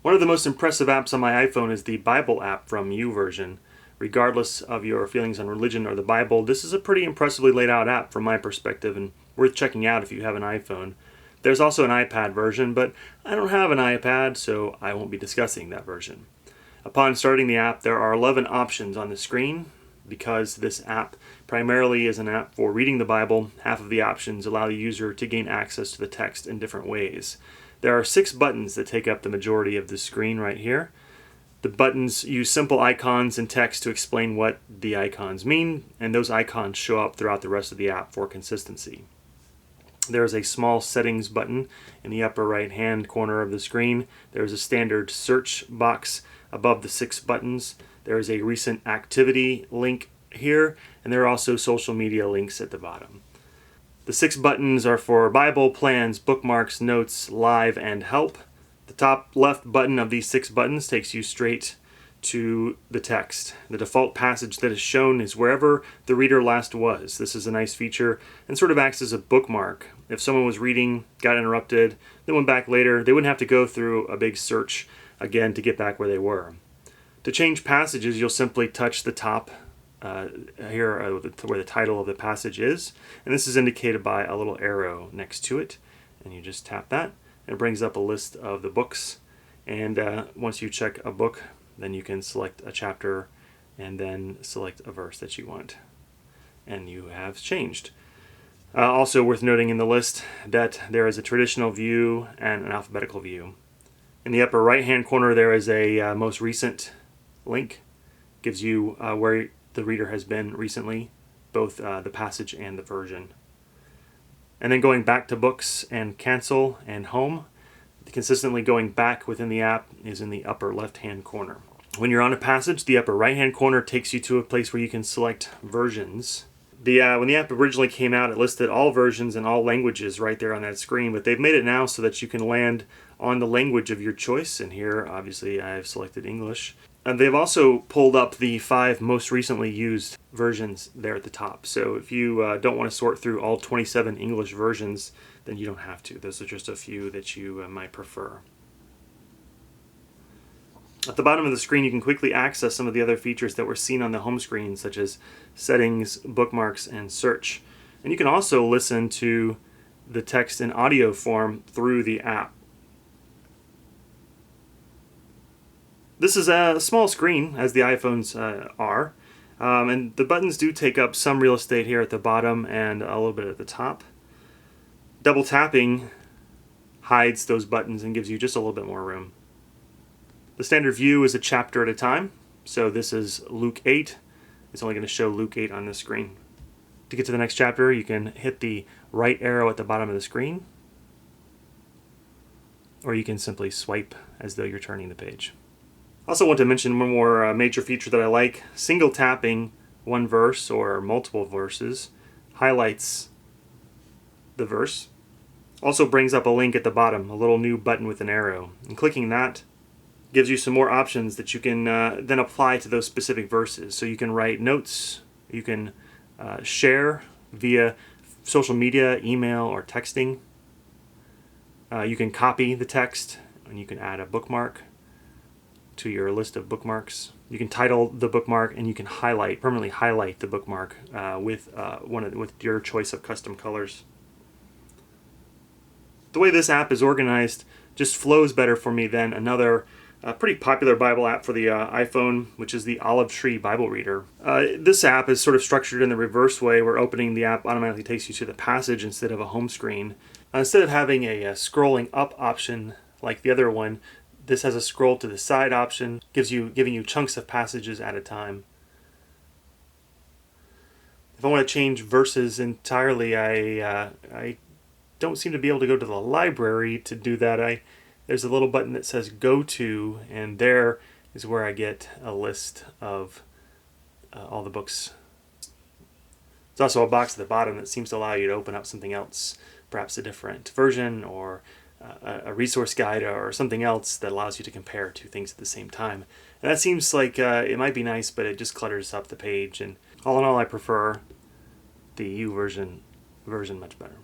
One of the most impressive apps on my iPhone is the Bible app from YouVersion. Regardless of your feelings on religion or the Bible, this is a pretty impressively laid out app from my perspective and worth checking out if you have an iPhone. There's also an iPad version, but I don't have an iPad, so I won't be discussing that version. Upon starting the app, there are 11 options on the screen. Because this app primarily is an app for reading the Bible, half of the options allow the user to gain access to the text in different ways. There are 6 buttons that take up the majority of the screen right here. The buttons use simple icons and text to explain what the icons mean, and those icons show up throughout the rest of the app for consistency. There is a small settings button in the upper right hand corner of the screen. There is a standard search box above the 6 buttons. There is a recent activity link here, and there are also social media links at the bottom. The 6 buttons are for Bible, plans, bookmarks, notes, live, and help. The top left button of these 6 buttons takes you straight to the text. The default passage that is shown is wherever the reader last was. This is a nice feature and sort of acts as a bookmark. If someone was reading, got interrupted, then went back later, they wouldn't have to go through a big search again to get back where they were. To change passages, you'll simply touch the top here where the title of the passage is, and this is indicated by a little arrow next to it, and you just tap that, and it brings up a list of the books, and once you check a book, then you can select a chapter and then select a verse that you want, and you have changed. Also worth noting in the list that there is a traditional view and an alphabetical view. In the upper right hand corner there is a most recent link. Gives you where the reader has been recently, both the passage and the version. And then going back to books and cancel and home, consistently going back within the app is in the upper left hand corner. When you're on a passage, the upper right hand corner takes you to a place where you can select versions. When the app originally came out, it listed all versions and all languages right there on that screen, but they've made it now so that you can land on the language of your choice, and here obviously I've selected English. And they've also pulled up the 5 most recently used versions there at the top. So if you don't want to sort through all 27 English versions, then you don't have to. Those are just a few that you might prefer. At the bottom of the screen, you can quickly access some of the other features that were seen on the home screen, such as settings, bookmarks, and search. And you can also listen to the text in audio form through the app. This is a small screen, as the iPhones are, and the buttons do take up some real estate here at the bottom and a little bit at the top. Double tapping hides those buttons and gives you just a little bit more room. The standard view is a chapter at a time, so this is Luke 8. It's only going to show Luke 8 on the screen. To get to the next chapter, you can hit the right arrow at the bottom of the screen, or you can simply swipe as though you're turning the page. I also want to mention one more major feature that I like. Single tapping one verse or multiple verses highlights the verse. Also brings up a link at the bottom, a little new button with an arrow. And clicking that gives you some more options that you can then apply to those specific verses. So you can write notes, you can share via social media, email, or texting. You can copy the text, and you can add a bookmark to your list of bookmarks. You can title the bookmark, and you can permanently highlight the bookmark with your choice of custom colors. The way this app is organized just flows better for me than another pretty popular Bible app for the iPhone, which is the Olive Tree Bible Reader. This app is sort of structured in the reverse way, where opening the app automatically takes you to the passage instead of a home screen. Instead of having a scrolling up option like the other one, this has a scroll to the side option, giving you chunks of passages at a time. If I want to change verses entirely, I don't seem to be able to go to the library to do that. There's a little button that says Go To, and there is where I get a list of all the books. There's also a box at the bottom that seems to allow you to open up something else, perhaps a different version or a resource guide or something else that allows you to compare two things at the same time. And that seems like it might be nice, but it just clutters up the page. And all in all, I prefer the YouVersion version much better.